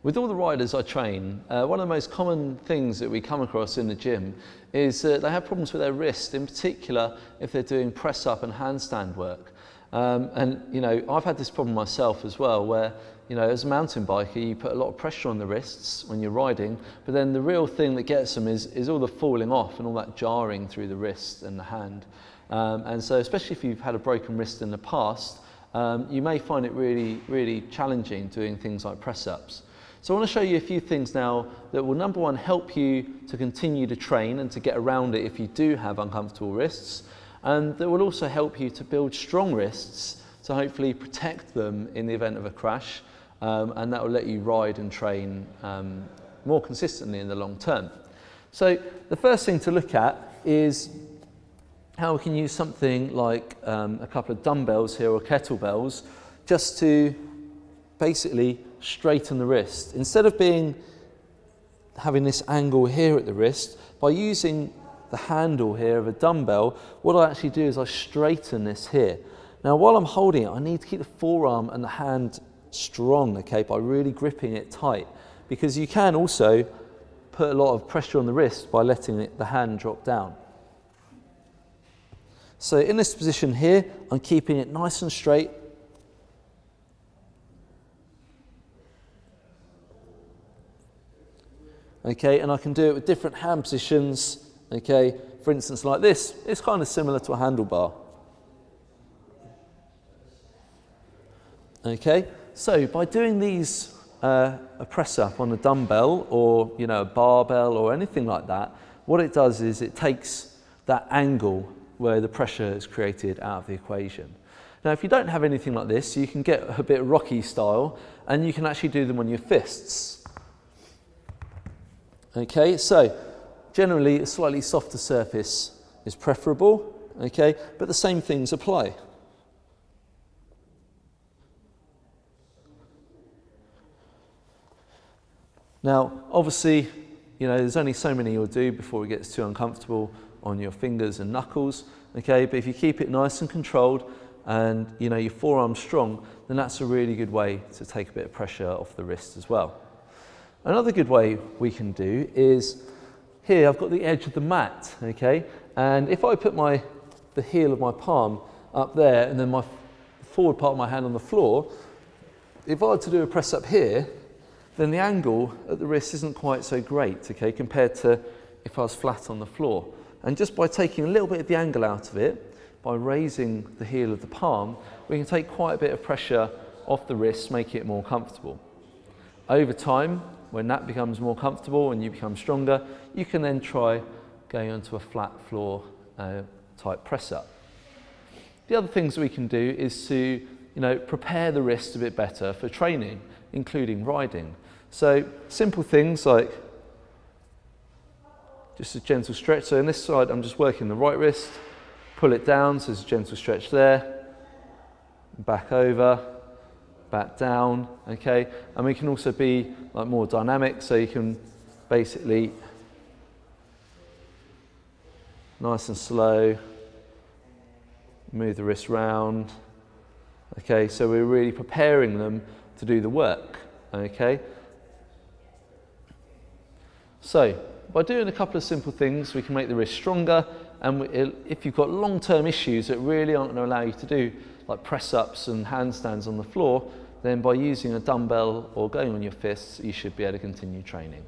With all the riders I train, one of the most common things that we come across in the gym is that they have problems with their wrist, in particular if they're doing press up and handstand work. And you know, I've had this problem myself as well, where you know, as a mountain biker you put a lot of pressure on the wrists when you're riding, but then the real thing that gets them is all the falling off and all that jarring through the wrist and the hand. And so especially if you've had a broken wrist in the past, you may find it really challenging doing things like press ups. So I want to show you a few things now that will, number one, help you to continue to train and to get around it if you do have uncomfortable wrists, and that will also help you to build strong wrists to hopefully protect them in the event of a crash, and that will let you ride and train more consistently in the long term. So the first thing to look at is how we can use something like a couple of dumbbells here or kettlebells just to basically straighten the wrist. Instead of having this angle here at the wrist, by using the handle here of a dumbbell, what I actually do is I straighten this here. Now while I'm holding it, I need to keep the forearm and the hand strong, okay, by really gripping it tight, because you can also put a lot of pressure on the wrist by letting the hand drop down. So in this position here, I'm keeping it nice and straight. Okay, and I can do it with different hand positions. Okay, for instance like this, it's kind of similar to a handlebar. Okay, so by doing these, a press up on a dumbbell or you know a barbell or anything like that, what it does is it takes that angle where the pressure is created out of the equation. Now if you don't have anything like this, you can get a bit Rocky style and you can actually do them on your fists. Okay, so generally a slightly softer surface is preferable, okay, but the same things apply. Now obviously, you know, there's only so many you'll do before it gets too uncomfortable on your fingers and knuckles, okay, but if you keep it nice and controlled and you know your forearm's strong, then that's a really good way to take a bit of pressure off the wrist as well. Another good way we can do is, here I've got the edge of the mat, okay, and if I put the heel of my palm up there and then my forward part of my hand on the floor, if I were to do a press up here, then the angle at the wrist isn't quite so great, okay, compared to if I was flat on the floor. And just by taking a little bit of the angle out of it, by raising the heel of the palm, we can take quite a bit of pressure off the wrist, make it more comfortable. Over time, when that becomes more comfortable and you become stronger, you can then try going onto a flat floor type press up. The other things we can do is to, you know, prepare the wrist a bit better for training, including riding. So simple things like just a gentle stretch. So on this side, I'm just working the right wrist, pull it down, so there's a gentle stretch there, back over, back down, okay? And we can also be like more dynamic, so you can basically nice and slow move the wrist round, okay? So we're really preparing them to do the work, okay? So by doing a couple of simple things, we can make the wrist stronger, and if you've got long-term issues that really aren't going to allow you to do like press-ups and handstands on the floor, then by using a dumbbell or going on your fists, you should be able to continue training.